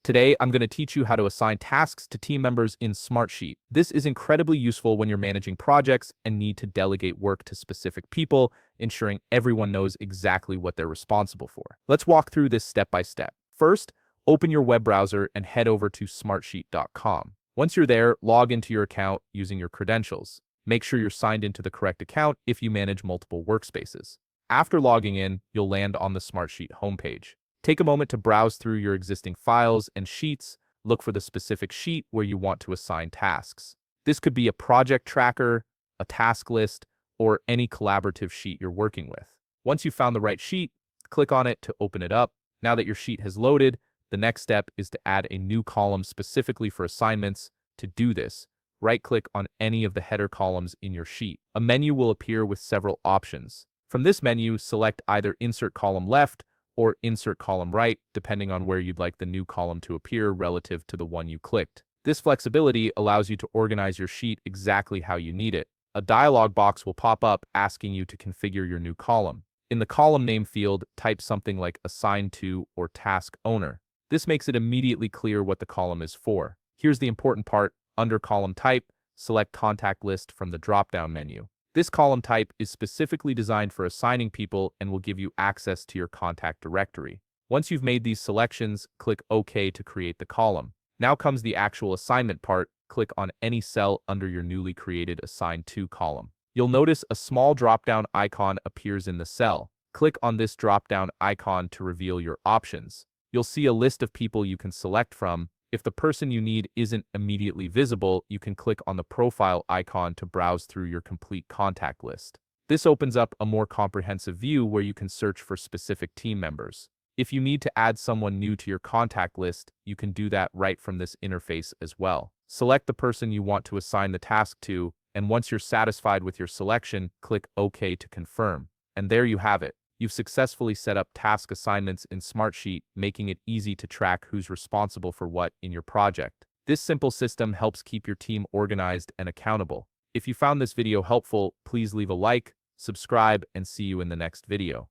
Today, I'm going to teach you how to assign tasks to team members in Smartsheet. This is incredibly useful when you're managing projects and need to delegate work to specific people, ensuring everyone knows exactly what they're responsible for. Let's walk through this step by step. First, open your web browser and head over to smartsheet.com. Once you're there, log into your account using your credentials. Make sure you're signed into the correct account if you manage multiple workspaces. After logging in, you'll land on the Smartsheet homepage. Take a moment to browse through your existing files and sheets. Look for the specific sheet where you want to assign tasks. This could be a project tracker, a task list, or any collaborative sheet you're working with. Once you've found the right sheet, click on it to open it up. Now that your sheet has loaded, the next step is to add a new column specifically for assignments. To do this, right-click on any of the header columns in your sheet. A menu will appear with several options. From this menu, select either Insert Column Left or Insert Column Right, depending on where you'd like the new column to appear relative to the one you clicked. This flexibility allows you to organize your sheet exactly how you need it. A dialog box will pop up asking you to configure your new column. In the column name field, type something like Assign to or Task Owner. This makes it immediately clear what the column is for. Here's the important part. Under Column Type, select Contact List from the drop-down menu. This column type is specifically designed for assigning people and will give you access to your contact directory. Once you've made these selections, click OK to create the column. Now comes the actual assignment part. Click on any cell under your newly created Assign To column. You'll notice a small drop-down icon appears in the cell. Click on this drop-down icon to reveal your options. You'll see a list of people you can select from. If the person you need isn't immediately visible, you can click on the profile icon to browse through your complete contact list. This opens up a more comprehensive view where you can search for specific team members. If you need to add someone new to your contact list, you can do that right from this interface as well. Select the person you want to assign the task to, and once you're satisfied with your selection, click OK to confirm. And there you have it. You've successfully set up task assignments in Smartsheet, making it easy to track who's responsible for what in your project. This simple system helps keep your team organized and accountable. If you found this video helpful, please leave a like, subscribe, and see you in the next video.